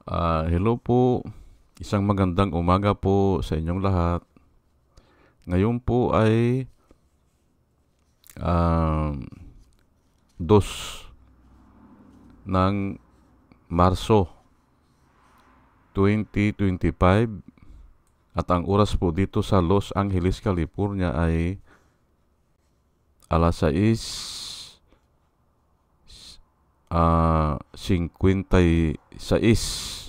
Hello po. Isang magandang umaga po sa inyong lahat. Ngayon po ay um, 2 ng Marso 2025 at ang oras po dito sa Los Angeles, California ay alas 6:56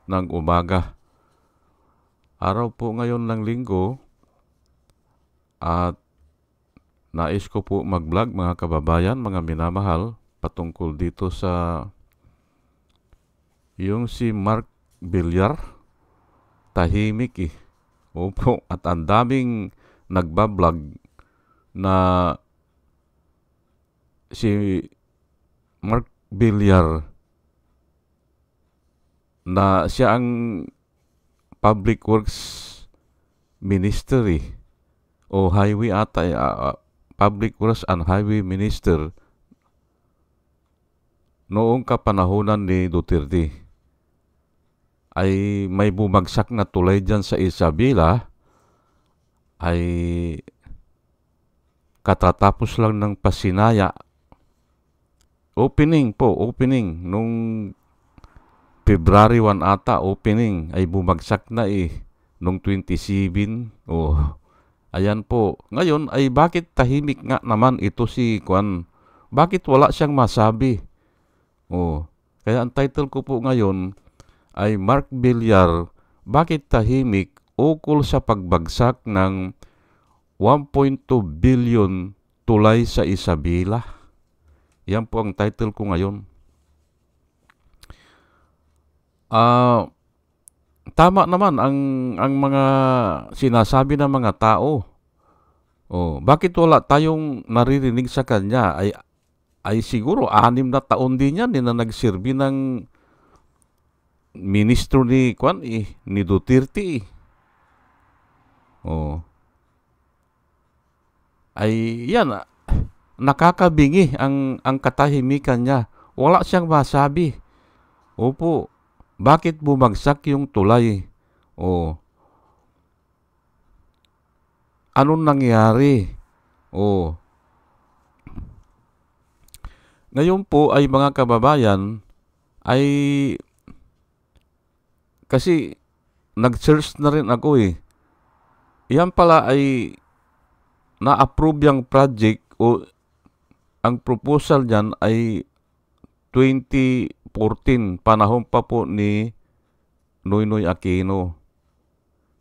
ng umaga. Araw po ngayon ng linggo at nais ko po mag-vlog mga kababayan, mga minamahal, patungkol dito sa yung si Mark Villar, tahimik eh. Opo, at ang daming nagbablog na si Mark Villar na siya ang Public Works Minister o Highway ata, Public Works and Highway Minister noong kapanahunan ni Duterte. Ay may bumagsak na tulay dyan sa Isabela, ay katatapos lang ng pasinaya. Opening nung February 1 ata, opening, ay bumagsak na nung 27. Ayan po. Ngayon ay bakit tahimik nga naman ito si Kwan? Bakit wala siyang masabi? Kaya ang title ko po ngayon ay Mark Villar, bakit tahimik ukol sa pagbagsak ng 1.2 billion tulay sa Isabela? Yan po ang title ko ngayon. Tama naman ang mga sinasabi ng mga tao. Bakit wala tayong naririnig sa kanya? Ay siguro 6 na taon din yan na nagsilbi ng ministro ni Duterte. Ay yan, nakakabingi ang katahimikan niya. Wala siyang masabi. Opo, bakit bumagsak yung tulay? Anong nangyari? Ngayon po ay mga kababayan, ay kasi nag-search na rin ako Yan pala ay na-approve yung project o ang proposal dyan ay 2014, panahon pa po ni Noynoy Aquino.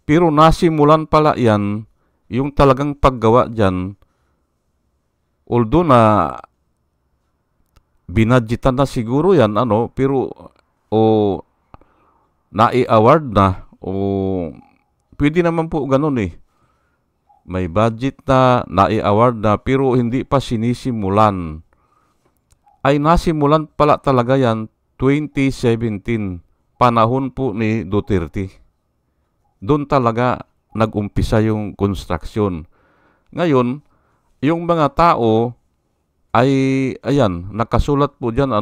Pero nasimulan pala yan, yung talagang paggawa dyan, although na binadgetan na siguro yan, pero nai-award na, pwede naman po ganun May budget na, nai-award na, pero hindi pa sinisimulan. Ay nasimulan pala talaga yan 2017, panahon po ni Duterte. Doon talaga nag-umpisa yung construction. Ngayon, yung mga tao ay, ayan, nakasulat po dyan,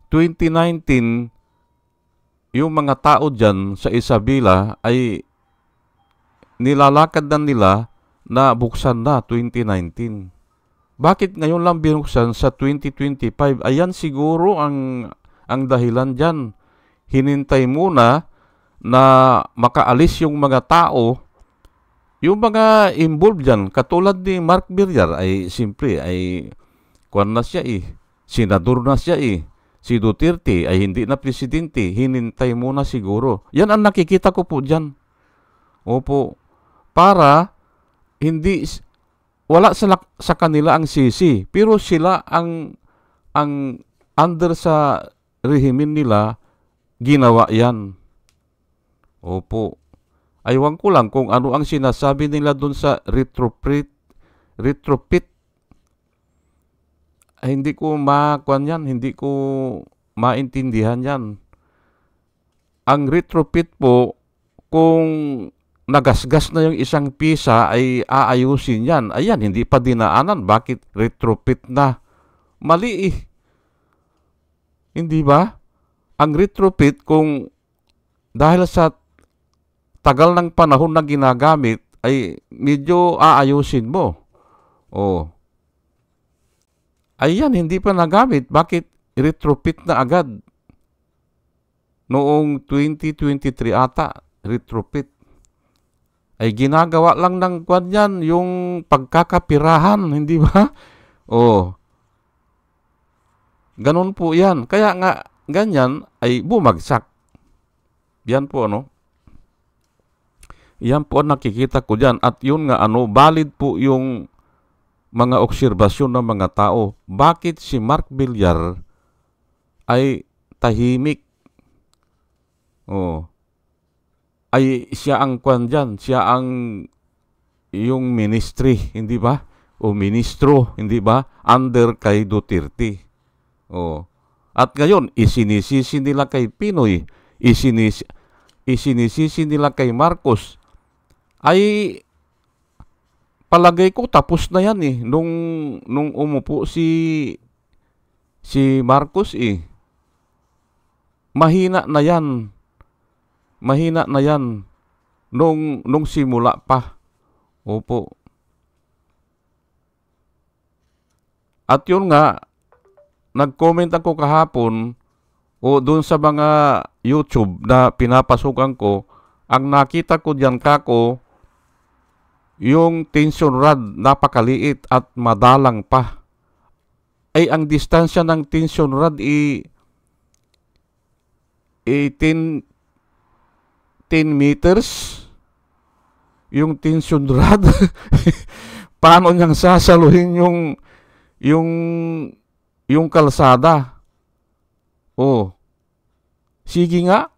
2019, yung mga tao dyan sa Isabela ay nilalakad na nila na buksan na 2019. Bakit ngayon lang binuksan sa 2025? Ayan siguro ang dahilan dyan. Hinintay muna na makaalis yung mga tao, yung mga involved dyan, katulad ni Mark Villar, ay simple, ay kwan na siya senador na siya Si Duterte ay hindi na presidente, hinintay muna siguro. Yan ang nakikita ko po dyan. Opo, para hindi wala sa kanila ang sisi, pero sila ang under sa rehimen nila ginawa yan. Opo. Aywan ko lang kung ano ang sinasabi nila dun sa retrofit. Ay, hindi ko hindi ko maintindihan yan. Ang retrofit po, kung nagasgas na yung isang pisa ay aayusin yan. Ayan, hindi pa dinaanan. Bakit retrofit na? Mali Hindi ba? ang retrofit kung dahil sa tagal ng panahon na ginagamit ay medyo aayusin mo. Oh. Ayan, hindi pa nagamit. Bakit retrofit na agad? Noong 2023 ata, retrofit. Ay ginagawa lang ng kwan yan, yung pagkakapirahan, hindi ba? Oh. Ganun po yan. Kaya nga, ganyan ay bumagsak. Yan po, ano? Yan po ang nakikita ko dyan. At yun nga, valid po yung mga obserbasyon ng mga tao. Bakit si Mark Villar ay tahimik? Oh. Ay siya ang kwan dyan. Siya ang yung ministry, hindi ba? O ministro, hindi ba? Under kay Duterte. Oh. At ngayon, isinisisi nila kay Pinoy. Isinisisi nila kay Marcos. Ay palagay ko tapos na yan nung umupo si Marcos mahina na yan nung simula pa. Opo. At yun nga, nag-comment ako kahapon doon sa mga YouTube na pinapasukan ko, ang nakita ko diyan kako yung tension rod napakaliit at madalang pa. Ay ang distansya ng tension rod 10 meters yung tension rod. Paano niyang sasaluhin yung kalsada? Oh. Sige nga.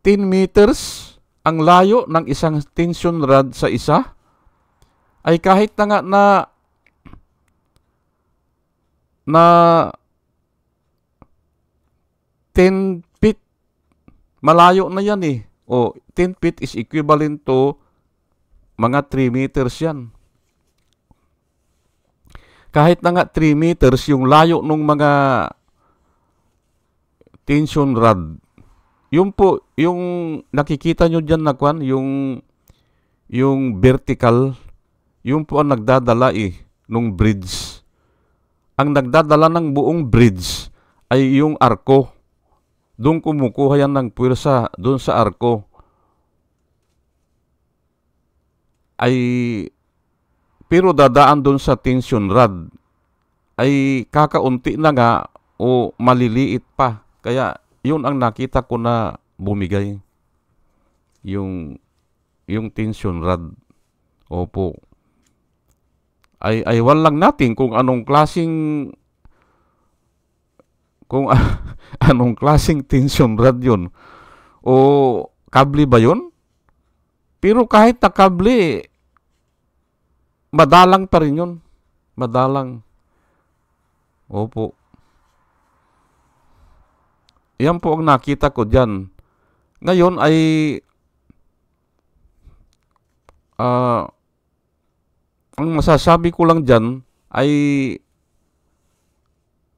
10 meters ang layo ng isang tension rod sa isa, ay kahit na nga na 10 feet, malayo na yan O, 10 feet is equivalent to mga 3 meters yan. Kahit na nga 3 meters, yung layo ng mga tension rod, yung po, yung nakikita nyo dyan na kwan, yung vertical, yung po ang nagdadala nung bridge. Ang nagdadala ng buong bridge ay yung arko. Doon kumukuha yan ng puwersa, doon sa arko. Pero dadaan doon sa tension rod, ay kakaunti na nga o maliliit pa. Kaya, yun ang nakita ko na bumigay. Yung tension rod. Opo. Ay walang natin kung anong klaseng tension rod yun. O kable ba yun? Pero kahit na kable, madalang pa rin yun. Madalang. Opo. Yan po ang nakita ko dyan. Ngayon ay ang masasabi ko lang dyan ay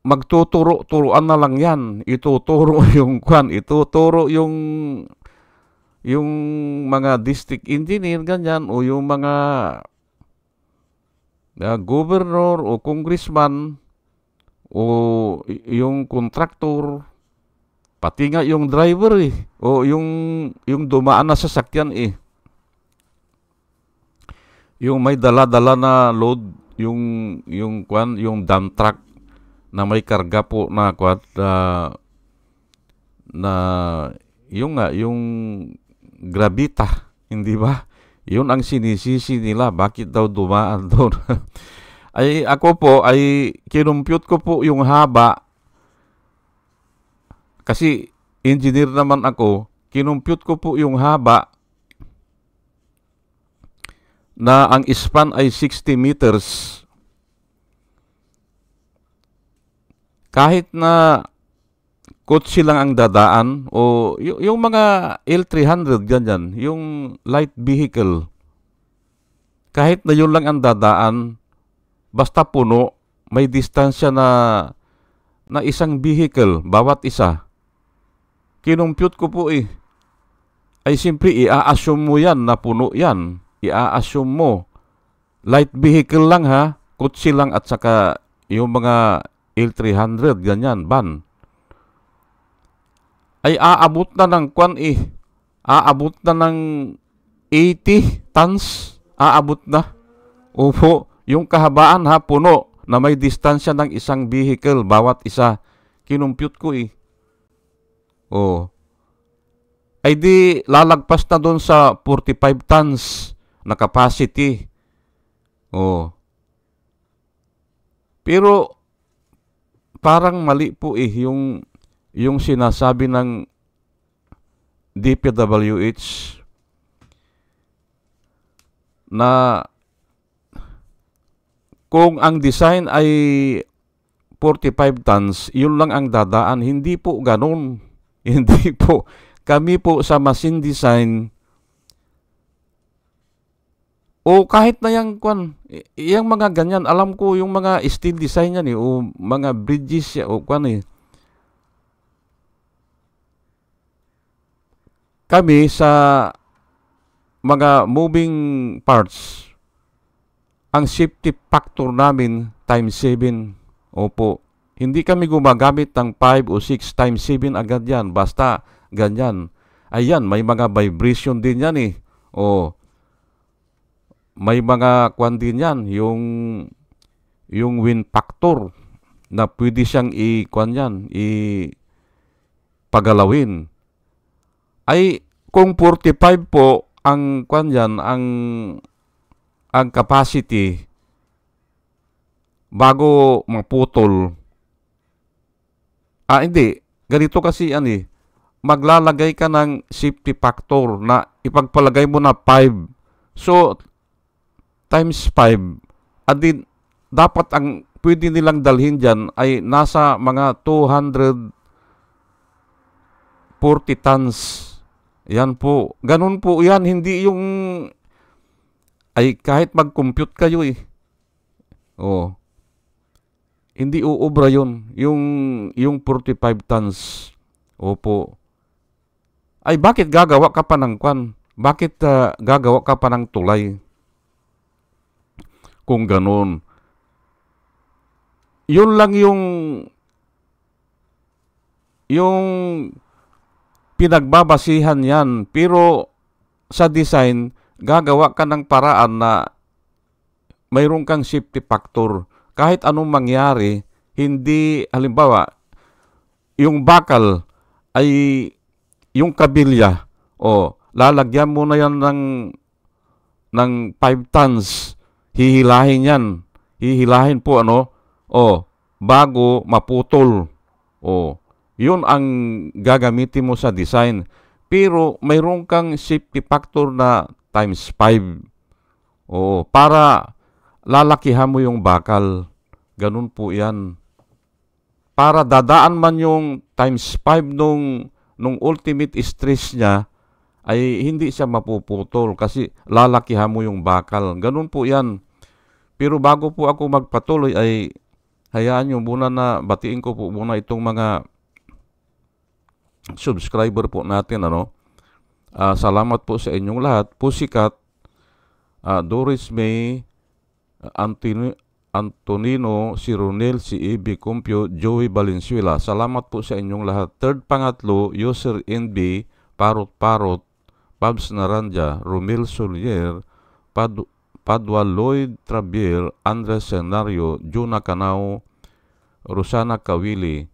magtuturo-turuan na lang yan. Ituturo yung yung mga district engineer, ganyan, o yung mga governor o congressman o yung contractor, pati nga yung driver o yung dumaan na sasakyan yung may dala-dala na load, yung dump truck na may karga po na yung gravita, hindi ba? Yun ang sinisisi nila, bakit daw dumaan doon. Ay ako po ay kinumpute ko po yung haba. Kasi engineer naman ako, kinumpute ko po yung haba na ang span ay 60 meters. Kahit na kotse lang ang dadaan o yung mga L300 ganyan, yung light vehicle, kahit na yun lang ang dadaan, basta puno, may distansya na na isang vehicle, bawat isa. Kinumpute ko po ay simpre i-assume mo yan na puno yan. I-assume mo. Light vehicle lang ha, kutsi lang at saka yung mga L300, ganyan, van. Ay aabot na ng aabot na ng 80 tons. Aabot na. Opo, yung kahabaan ha, puno na may distansya ng isang vehicle, bawat isa. Kinumpute ko Oh. Ay di lalagpas na doon sa 45 tons na capacity. Pero parang mali po yung sinasabi ng DPWH na kung ang design ay 45 tons, yun lang ang dadaan. Hindi po ganun. Hindi po. Kami po sa machine design, o kahit na yung mga ganyan, alam ko yung mga steel design yan o mga bridges o Kami sa mga moving parts, ang safety factor namin times 7. Opo. Hindi kami gumagamit ng 5 o 6 times 7 agad yan. Basta ganyan. Ayan, may mga vibration din yan may mga din yan. Yung wind factor na pwede siyang pagalawin. Ay, kung 45 po ang ang capacity bago maputol. Hindi. Ganito kasi maglalagay ka ng safety factor na ipagpalagay mo na 5. So, times 5. Dapat ang pwede nilang dalhin dyan ay nasa mga 240 tons. Yan po. Ganun po yan. Hindi yung kahit mag-compute kayo hindi uubra yun. Yung 45 tons. Opo. Ay, bakit gagawa ka pa ng Bakit gagawa ka pa ng tulay? Kung ganun. Yun lang yung pinagbabasihan yan. Pero sa design, gagawa ka ng paraan na mayroon kang safety factor. Kahit anong mangyari, hindi, halimbawa, yung bakal ay yung kabilya, lalagyan mo na yan ng 5 tons, hihilahin yan. Hihilahin po, bago maputol. Yun ang gagamitin mo sa design. Pero mayroon kang safety factor na times 5. Para lalakihan mo yung bakal. Ganun po yan. Para dadaan man yung times 5 nung ultimate stress niya, ay hindi siya mapuputol kasi lalakihan mo yung bakal. Ganun po yan. Pero bago po ako magpatuloy ay hayaan nyo muna na batiin ko po muna itong mga subscriber po natin. Salamat po sa inyong lahat. Pusikat, Doris May, Antonino, si Ronel, si Ibi Compio, Joey Valenzuela. Salamat po sa inyong lahat. Third, pangatlo, User NB, Parot, Pabs Naranja, Romel Solier, Padua Lloyd Trabier, Andres Senario, Juna Canao, Rosana Kawili,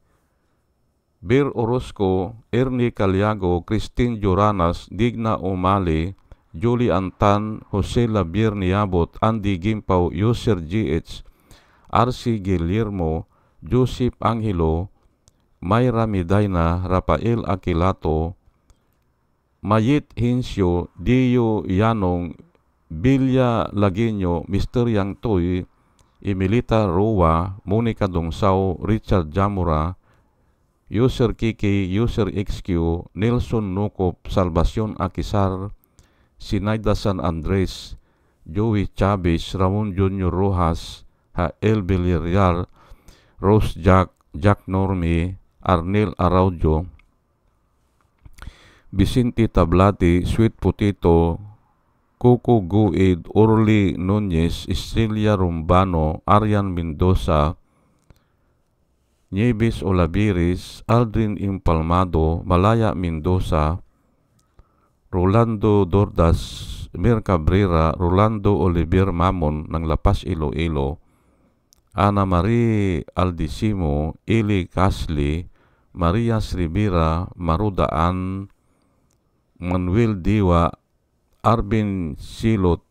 Bir Orozco, Ernie Caliago, Christine Joranas, Digna Umali, Julie Antan, Jose Labier Niabot, Andy Gimpaw, User GH, RC Guillermo, Joseph Angelo, Mayra Medina, Rafael Aquilato, Mayit Hinsyo, Dio Yanong, Bilya Lagueño, Mr. Yang Toy, Emilita Roa, Monica Dongsaw, Richard Jamura, User Kiki, User XQ, Nelson Nukop, Salvacion Akisar, Sinaida San Andres, Joey Chavez, Ramon Junior Rojas, Hael Villarreal, Rose Jack, Jack Norme, Arnel Araujo, Vicente Tablati, Sweet Potato, Coco Guid, Orly Nunez, Estrella Rumbano, Arian Mendoza, Nieves Olaviris, Aldrin Impalmado, Malaya Mendoza, Rolando Dordas, Mir Cabrera, Rolando Oliver Mamon ng Lapas Iloilo, Ana Marie Aldisimo, Eli Casli, Maria Rivera, Marudaan, Manuel Diwa, Arvin Silot,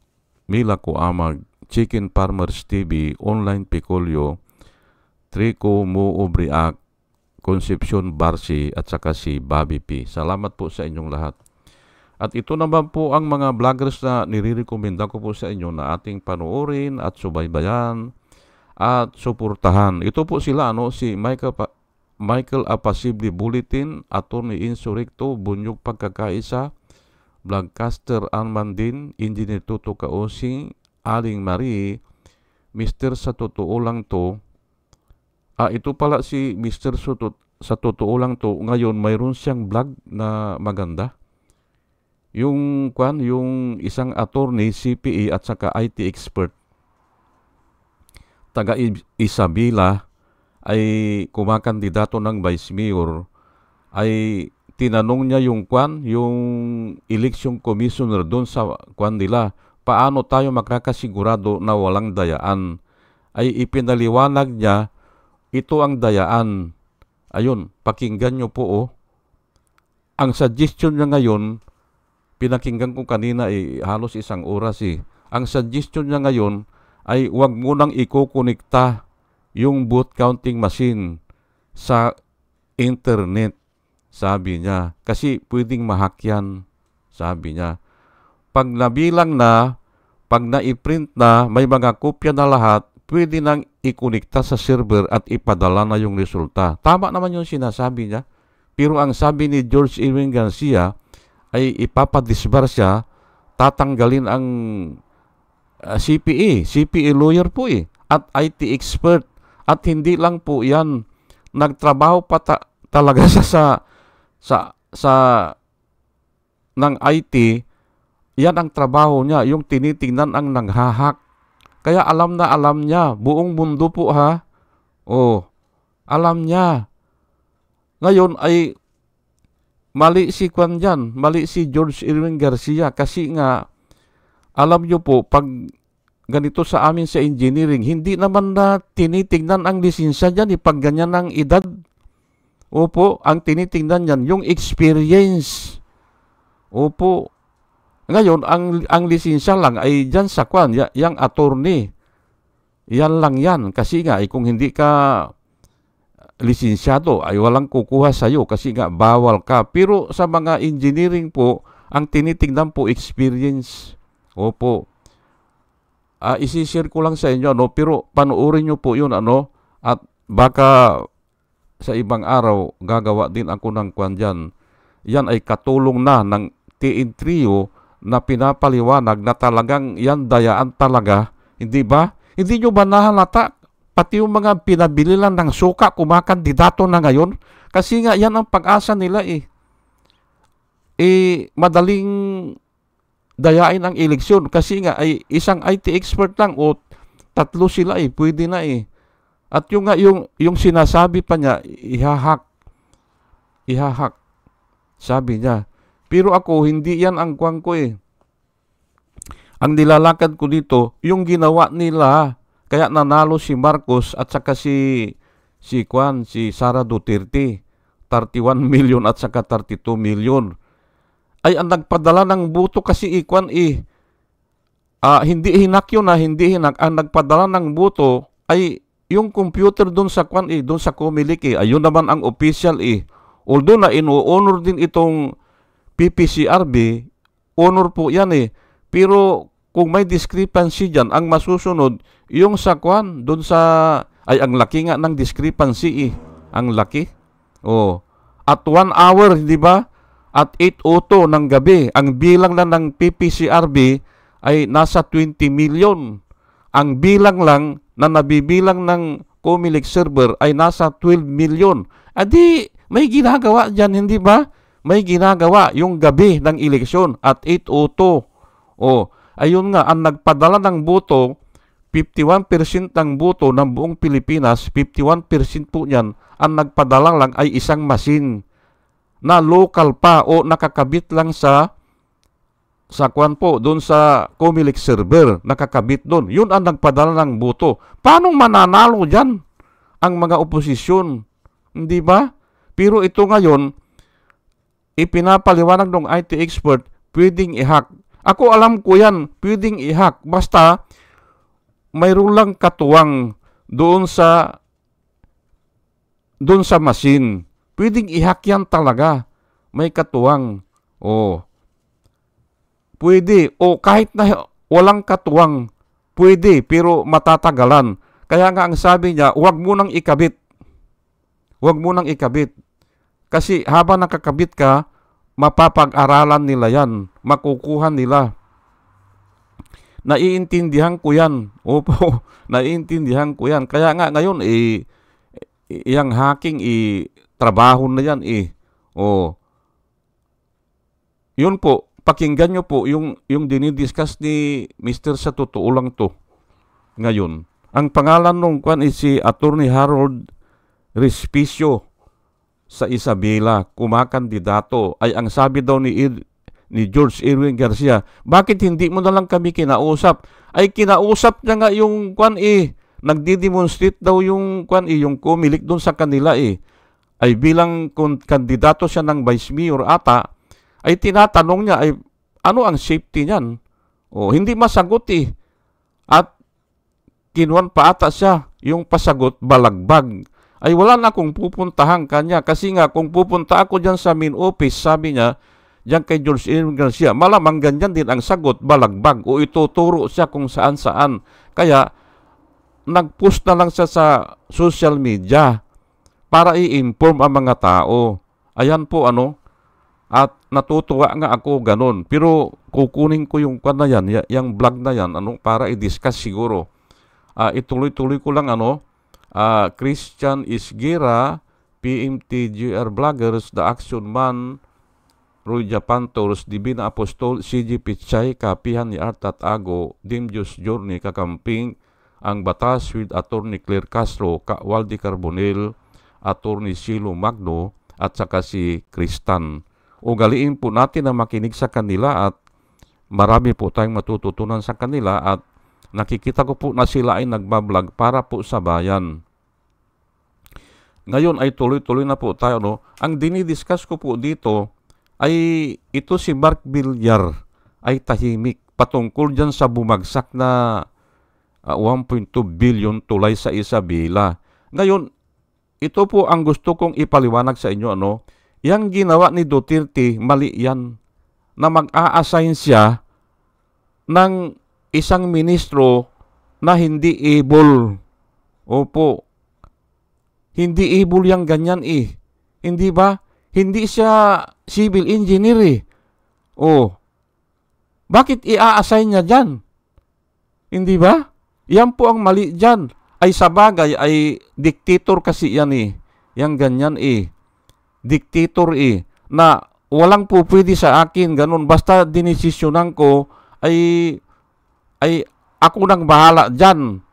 Mila Kuamag, Chicken Farmers TV, Online Picolio, Trico Mo Obriak, Concepcion Barsi, at saka si Bobby P. Salamat po sa inyong lahat. At ito naman po ang mga vloggers na nire-recommenda ko po sa inyo na ating panoorin at subaybayan at suportahan. Ito po sila, si Michael Apasible Bulletin, Attorney Insurrecto, Bunyog Pagkakaisa, Vlogcaster Armandin, Engineer Tuto Kaosing, Aling Marie, Mr. Sa Totoo Lang To. Ito pala si Mr. Sa Totoo Lang To. Ngayon, mayroon siyang vlog na maganda. Yung isang attorney, CPA at saka IT expert, taga Isabela, ay kumakandidato ng Vice Mayor, ay tinanong niya yung election commissioner doon sa nila, paano tayo makakasigurado na walang dayaan? Ay ipinaliwanag niya, ito ang dayaan. Ayun, pakinggan nyo po. Ang suggestion niya ngayon, pinakinggan ko kanina halos 1 oras . Ang suggestion niya ngayon ay huwag mo nang ikokonekta yung vote counting machine sa internet, sabi niya. Kasi pwedeng mahack yan, sabi niya. Pag nabilang na, pag na-print na, may mga kopya na lahat, pwede nang ikonekta sa server at ipadala na yung resulta. Tama naman yung sinasabi niya. Pero ang sabi ni George Irwin Garcia, ay ipapadisbar siya, tatanggalin ang CPA lawyer po at IT expert. At hindi lang po yan, nagtrabaho pa talaga siya sa ng IT. Yan ang trabaho niya, yung tinitingnan ang nanghahak. Kaya alam niya, buong mundo po alam niya. Ngayon ay mali si mali si George Irwin Garcia kasi nga, alam nyo po, pag ganito sa amin sa engineering, hindi naman na tinitingnan ang lisensya dyan, pag ganyan ang edad. Opo, ang tinitingnan yan, yung experience. Opo. Ngayon, ang lisensya lang ay dyan sa yung attorney. Yan lang yan. Kasi nga, kung hindi ka lisensyado ay walang kukuha sa'yo kasi nga bawal ka. Pero sa mga engineering po, ang tinitingnan po experience. Opo. Isishare ko lang sa inyo, pero panoorin nyo po yun, at baka sa ibang araw, gagawa din ako ng dyan. Yan ay katulong na ng TN Trio na pinapaliwanag na talagang yan dayaan talaga. Hindi ba? Hindi nyo ba nahalata? Pati yung mga pinabili lang ng suka, kumakandidato na ngayon. Kasi nga, yan ang pag-asa nila madaling dayain ang eleksyon. Kasi nga, ay isang IT expert lang o 3 sila pwede na At yung sinasabi pa niya, ihahak. Sabi niya. Pero ako, hindi yan ang ko Ang nilalakad ko dito, yung ginawa nila. Kaya nanalo si Marcos at saka si Sara Duterte, 31 million at saka 32 million. Ay ang nagpadala ng boto kasi hindi hinak yun hindi hinak. Ang nagpadala ng boto ay yung computer doon sa doon sa Comelec Ayun naman ang official Although na ino-honor din itong PPCRB, honor po yan Pero kung may discrepancy dyan, ang masusunod, yung sa doon sa, ang laki nga ng discrepancy Ang laki. At 1 hour, di ba? At 8:02 ng gabi, ang bilang na ng PPCRB ay nasa 20 million. Ang bilang lang na nabibilang ng Comelec server ay nasa 12 million. Adi, may ginagawa dyan, hindi ba? May ginagawa yung gabi ng eleksyon at 8:02. Ayun nga, ang nagpadala ng boto, 51% ng boto ng buong Pilipinas, 51% po niyan, ang nagpadala lang ay isang machine na local pa o nakakabit lang sa kwan po, doon sa Comelec server, nakakabit doon. Yun ang nagpadala ng boto. Paano mananalo dyan ang mga oposisyon? Hindi ba? Pero ito ngayon, ipinapaliwanag ng IT expert, pwedeng i-hack. Ako alam ko yan, pwedeng i-hack. Basta, mayroon lang katuwang doon sa machine. Pwedeng i-hack yan talaga. May katuwang. Pwede. Kahit na walang katuwang, pwede, pero matatagalan. Kaya nga ang sabi niya, huwag mo nang ikabit. Huwag mo nang ikabit. Kasi habang nakakabit ka, mapapag-aralan nila yan. Makukuha nila. Naiintindihan ko yan. Opo, naiintindihan ko yan. Kaya nga ngayon, yung hacking, trabaho na yan. Yun po, pakinggan nyo po yung dinidiscuss ni Mr. Sa totoo lang to. Ngayon, ang pangalan nung kwan is si Attorney Harold Respicio sa Isabela, kumakandidato. Ay ang sabi daw ni George Irwin Garcia, bakit hindi mo na lang kami kinausap? Ay kinausap niya nga yung kwan nagdi-demonstrate daw yung kwan yung Comelec doon sa kanila Ay bilang kandidato siya ng Vice Mayor ata, ay tinatanong niya ay ano ang safety niyan? Hindi masagot At kinuwan pa ata siya yung pasagot balagbag. Ay wala na akong pupuntahan kanya kasi nga kung pupunta ako dyan sa main office, sabi niya, dyan kay George Irwin Garcia, malamang ganyan din ang sagot, balagbag, o ituturo siya kung saan-saan. Kaya, nag-post na lang siya sa social media para i-inform ang mga tao. Ayan po at natutuwa nga ako ganun. Pero kukunin ko yung kwan na yan, yung vlog na yan, para i-discuss siguro. Ituloy-tuloy ko lang Christian Isgira, PMTGR Vloggers, The Action Man, Roy Japantos, Divina Apostol, CG Pichay, Kapihan ni Artat Ago, Dimjus Journey, Kakamping, Ang Batas with Attorney Claire Castro, Waldi Carbonel, Attorney Silo Magno, at saka si Kristan. Ugaliin po natin na makinig sa kanila at marami po tayong matututunan sa kanila at nakikita ko po na sila ay nagbablog para po sa bayan. Ngayon ay tuloy-tuloy na po tayo. Ang dinidiscuss ko po dito ay ito si Mark Villar ay tahimik patungkol dyan sa bumagsak na 1.2 billion tulay sa Isabela. Ngayon, ito po ang gusto kong ipaliwanag sa inyo. Yang ginawa ni Duterte, mali yan. Na mag-a-assign siya ng isang ministro na hindi able. Opo. Hindi able yang ganyan Hindi ba? Hindi siya civil engineer Bakit i-a-assign niya dyan? Hindi ba? Yan po ang mali dyan. Ay sabagay, ay dictator kasi yan Yang ganyan Dictator na walang po pwede sa akin, ganun. Basta dinesisyonan ko, ay ako nang bahala dyan.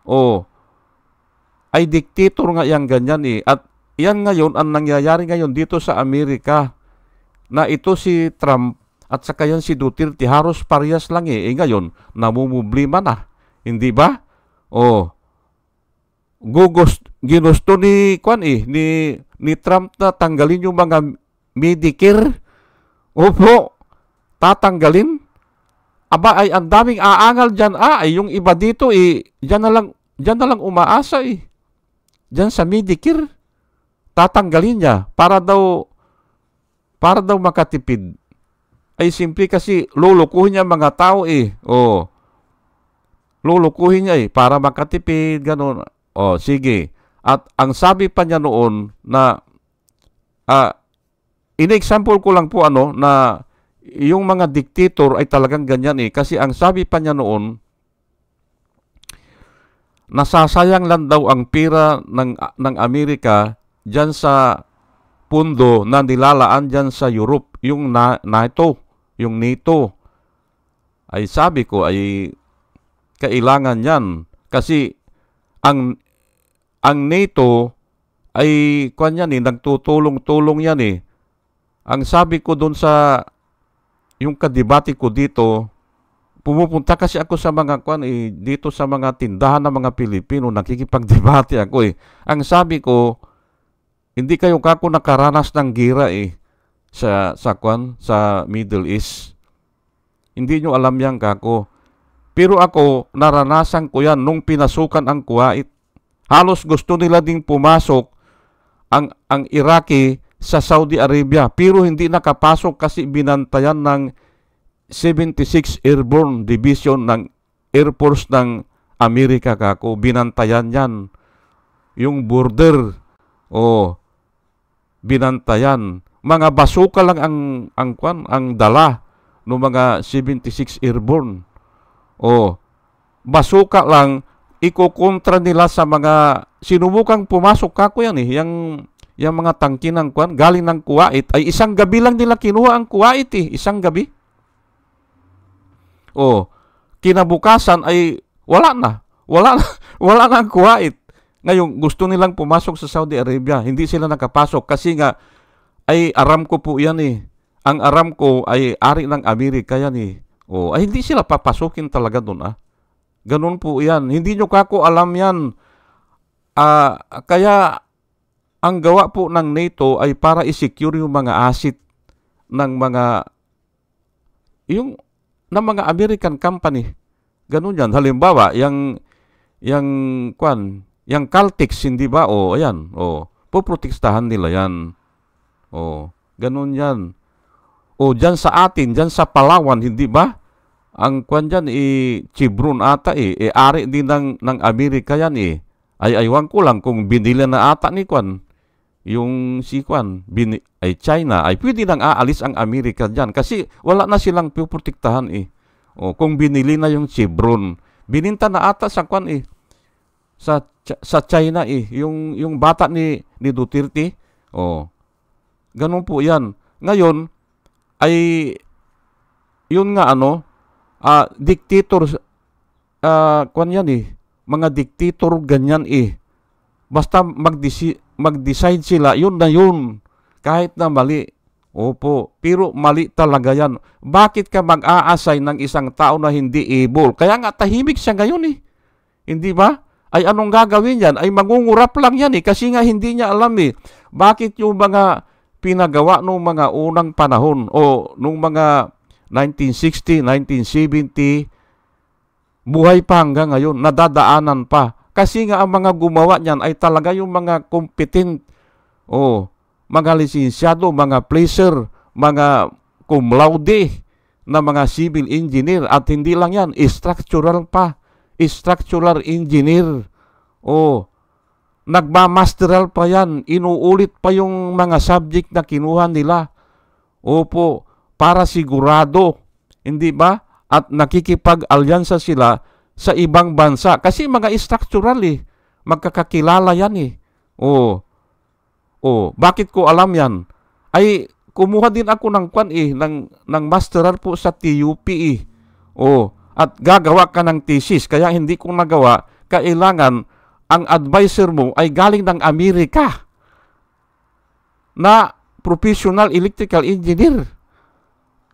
Ay dictator nga yan ganyan At yan ngayon, ang nangyayari ngayon dito sa Amerika, na ito si Trump at saka yan si Duterte, haros parehas lang ngayon, namumублima na. Hindi ba? Ginusto ni ni Trump na tanggalin yung mga Medicare. Opo, tatanggalin. Aba ay ang daming aangal dyan. Ay yung iba dito dyan na lang umaasa Dyan sa Medicare. Tatanggalin niya para daw makatipid. Ay simple kasi lulukuhin niya mga tao lulukuhin niya para makatipid, ganun. Sige. At ang sabi pa niya noon na in-example ko lang po na yung mga dictator ay talagang ganyan kasi ang sabi pa niya noon, nasasayang lang daw ang pera ng Amerika dyan sa pundo na nilalaan dyan sa Europe, yung NATO. Ay sabi ko ay kailangan yan. Kasi ang NATO ay nagtutulong-tulong yan eh. Ang sabi ko doon sa yung kadebate ko dito, pumupunta kasi ako sa mga dito sa mga tindahan ng mga Pilipino, nakikipagdebate ako eh. Ang sabi ko, hindi kayo kako nakaranas ng gira eh sa Middle East. Hindi nyo alam yan kako. Pero ako, naranasan ko yan nung pinasukan ang Kuwait. Halos gusto nila ding pumasok ang Iraqi sa Saudi Arabia. Pero hindi nakapasok kasi binantayan ng 76 Airborne Division ng Air Force ng Amerika kako. Binantayan yan. Yung border. Binantayan. Mga basuka lang ang dala ng mga 76 Airborne. Basuka lang, ikukontra nila sa mga sinubukang pumasok kako yan eh. Yung mga tangke ng galing ng Kuwait, ay isang gabi lang nila kinuha ang Kuwait eh. Isang gabi. Kinabukasan ay wala na ang Kuwait. Ngayon, gusto nilang pumasok sa Saudi Arabia. Hindi sila nakapasok kasi nga ay Aramco po yan eh. Ang Aramco ay ari ng Amerika yan eh. Ay hindi sila papasukin talaga doon ah. Ganun po yan. Hindi nyo kako alam yan. Kaya ang gawa po ng NATO ay para i-secure yung mga asset ng mga American company. Ganun yan. Halimbawa, yung Caltex, hindi ba? Ayan. Poprotektahan nila yan. Ganun yan. Dyan sa atin, dyan sa Palawan, hindi ba? Ang dyan, Chevron ata ari din ng Amerika yan eh. Ay aywan ko lang kung binili na ata ni yung China, ay pwede nang aalis ang Amerika dyan. Kasi wala na silang puprotektahan eh. Kung binili na yung Chevron, bininta na ata sa sa China eh. Yung bata ni Duterte. Ganun po yan. Ngayon, ay yun nga dictator yan eh. Mga dictator ganyan eh. Basta mag-decide sila, yun na yun. Kahit na mali. Opo, pero mali talaga yan. Bakit ka mag-a-assign ng isang tao na hindi able? Kaya nga tahimik siya ngayon eh. Hindi ba? Ay anong gagawin yan? Ay mangungurap lang yan eh. Kasi nga hindi niya alam eh. Bakit yung mga pinagawa nung mga unang panahon o nung mga 1960, 1970, buhay pa hanggang ngayon, nadadaanan pa. Kasi nga ang mga gumawa niyan ay talaga yung mga competent, mga lisensyado, mga placer, mga cum laude na mga civil engineer. At hindi lang yan, structural pa. Structural engineer. Nagmamasteral pa yan. Inuulit pa yung mga subject na kinuha nila. Opo, para sigurado. Hindi ba? At nakikipag-alyansa sila sa ibang bansa. Kasi mga structural eh. Magkakakilala yan eh. Bakit ko alam yan? Ay, kumuha din ako ng masteral po sa TUP eh. At gagawa ka ng thesis. Kaya hindi ko nagawa. Kailangan ang advisor mo ay galing ng Amerika na professional electrical engineer.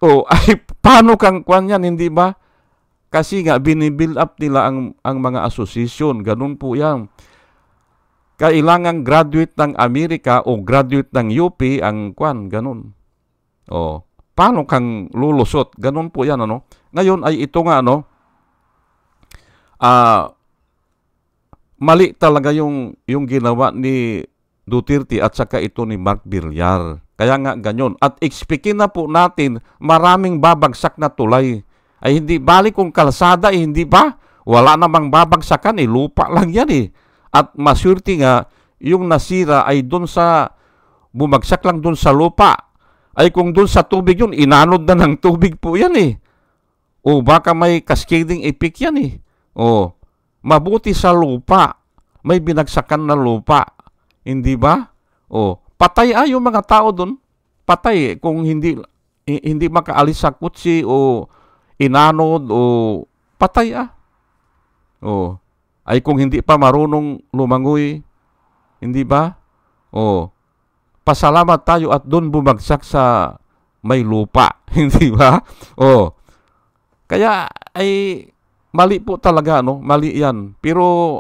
Ay paano kang yan, hindi ba? Kasi nga, binibuild up nila ang mga association. Ganun po yan. Kailangan graduate ng Amerika o graduate ng UP ang ganun. Paano kang lulusot? Ganun po yan, Ngayon ay ito nga, mali talaga yung ginawa ni Duterte at saka ito ni Mark Villar. Kaya nga ganyan. At expectin na po natin maraming babagsak na tulay. Ay hindi balik kung kalsada hindi ba? Wala namang babagsakan lupa lang yan eh. At masurti nga yung nasira ay doon sa bumagsak lang doon sa lupa. Ay kung doon sa tubig yun, inanod na ng tubig po yan eh. Baka may cascading effect yan eh. mabuti sa lupa. May binagsakan na lupa. Hindi ba? Patay yung mga tao doon. Patay kung hindi makaalis sa kutsi o inanod o patay ay kung hindi pa marunong lumangoy. Hindi ba? Pasalamat tayo at doon bumagsak sa may lupa. Hindi ba? Kaya ay mali po talaga, no? Mali yan. Pero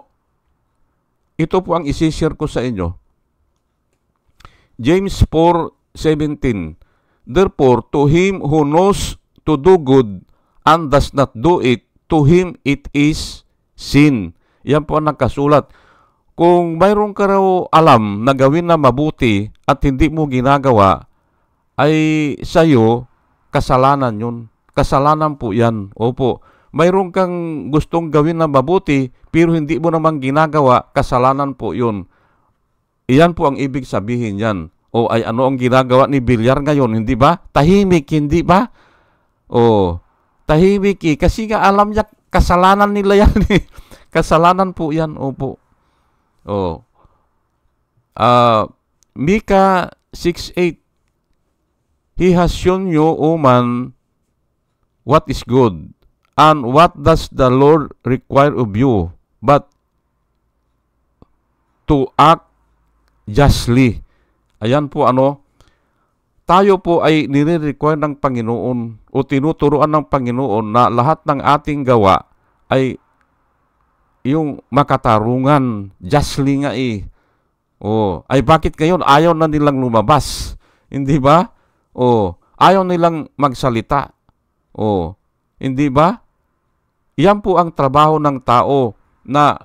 ito po ang isishare ko sa inyo. James 4:17. Therefore, to him who knows to do good and does not do it, to him it is sin. Yan po ang nakasulat. Kung mayroon ka raw alam na gawin na mabuti at hindi mo ginagawa, ay sa'yo, kasalanan yun. Kasalanan po yan. Opo. Mayroon kang gustong gawin na mabuti, pero hindi mo naman ginagawa, kasalanan po yun. Iyan po ang ibig sabihin yan. Ay ano ang ginagawa ni Villar ngayon, hindi ba? Tahimik, hindi ba? Tahimik kasi nga alam niya, kasalanan nila yan. Kasalanan po yan. Opo. Micah 6:8. He has shown you, O man, what is good, and what does the Lord require of you, but to act justly. Ayan po tayo po ay nire-require ng Panginoon o tinuturuan ng Panginoon na lahat ng ating gawa ay yung makatarungan, justly nga ay bakit ngayon ayaw na nilang lumabas? Hindi ba? Ayaw nilang magsalita. Hindi ba? Yan po ang trabaho ng tao na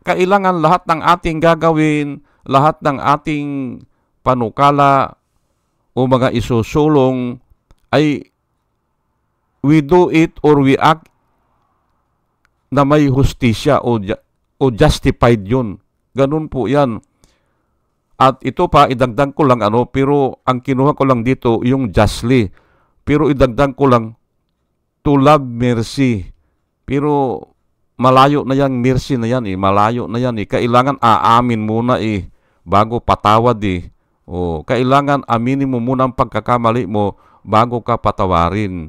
kailangan lahat ng ating gagawin, lahat ng ating panukala o mga isusulong ay we do it or we act na may hustisya o justified yun. Ganun po yan. At ito pa, idagdag ko lang pero ang kinuha ko lang dito yung justly. Pero idagdag ko lang to love mercy. Pero malayo na yan, mercy na yan malayo na yan Kailangan aamin muna bago patawad kailangan aminin mo muna ang pagkakamali mo bago ka patawarin.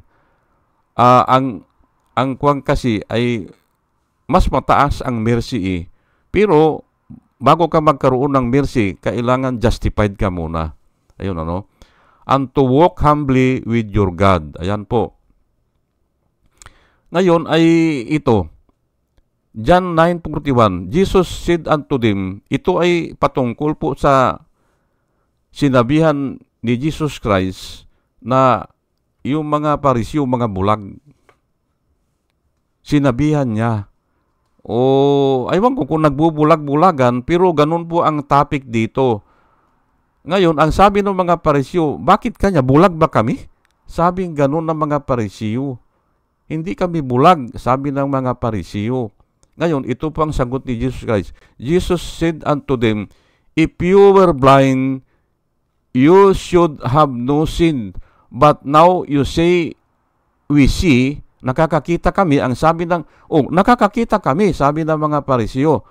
Ang kuwang kasi ay mas mataas ang mercy Pero bago ka magkaroon ng mercy, kailangan justified ka muna. Ayun And to walk humbly with your God. Ayan po. Ngayon ay ito. John 9:41. Jesus said unto them, ito ay patungkol po sa sinabihan ni Jesus Christ na yung mga Pariseo, mga bulag. Sinabihan niya. Aywan ko kung nagbubulag-bulagan, pero ganun po ang topic dito. Ngayon, ang sabi ng mga Pariseo, bakit kanya? Bulag ba kami? Sabing ganun ng mga Pariseo. Hindi kami bulag, sabi ng mga Pariseo. Ngayon, ito po ang sagot ni Jesus Christ. Jesus said unto them, if you were blind, you should have no sin. But now you say, we see, nakakakita kami. Ang sabi ng, nakakakita kami, sabi ng mga Pariseo.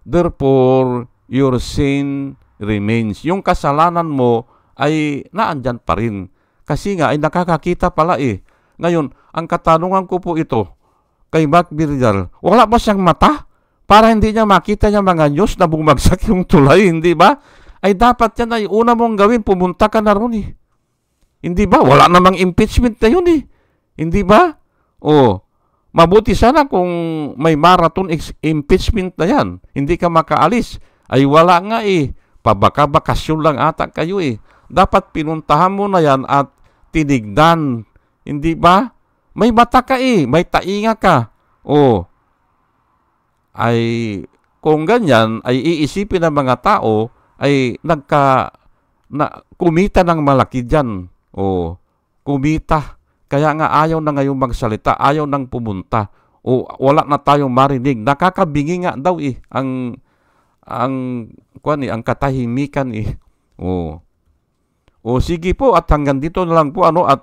Therefore, your sin remains. Yung kasalanan mo ay naandyan pa rin. Kasi nga, ay nakakakita pala Ngayon, ang katanungan ko po ito, kay Mark Villar, wala ba siyang mata? Para hindi niya makita niya mga news na bumagsak yung tulay, hindi ba? Ay dapat yan ay una mong gawin, pumunta ka na ron Hindi ba? Wala namang impeachment na yun Hindi ba? Mabuti sana kung may marathon impeachment na yan. Hindi ka makaalis. Ay wala nga Pabaka-bakasyon lang ata kayo Dapat pinuntahan mo na yan at tinignan. Hindi ba? May mata ka may tainga ka. Ay kung ganyan, ay iisipin ng mga tao, ay kumita ng malaki dyan. Kumita. Kaya nga ayaw na ngayong magsalita, ayaw nang pumunta. Wala na tayong marinig. Nakakabingi nga daw ang katahimikan sige po at hanggang dito na lang po at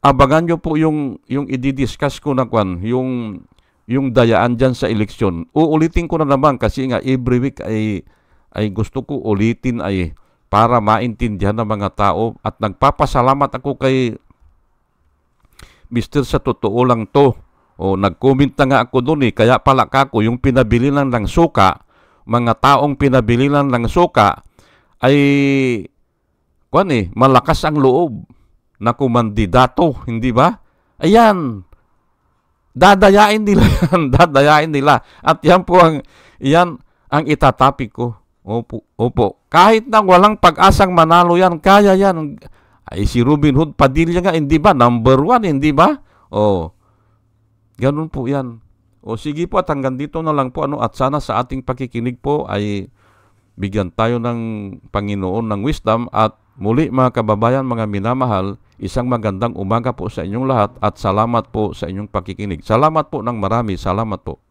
abangan nyo po yung i-discuss ko na yung yung dayaan dyan sa eleksyon. Uulitin ko na naman kasi nga every week ay gusto ko ulitin ay para maintindihan ng mga tao at nagpapasalamat ako kay Mr. Sa totoo lang to. O nag-comment na nga ako doon kaya pala kako yung pinabili lang ng suka, mga taong pinabili lang ng suka ay malakas ang loob na kumandidato, hindi ba? Ayan, dadayain nila yan, dadayain nila. At yan ang itatapik ko. Opo. Kahit na walang pag-asang manalo yan, kaya yan. Ay si Robin Hood Padilla nga, hindi ba? Number 1, hindi ba? Ganun po yan. Sige po at hanggang dito na lang po. At sana sa ating pakikinig po ay bigyan tayo ng Panginoon ng wisdom. At muli mga kababayan, mga minamahal, isang magandang umaga po sa inyong lahat at salamat po sa inyong pakikinig. Salamat po ng marami. Salamat po.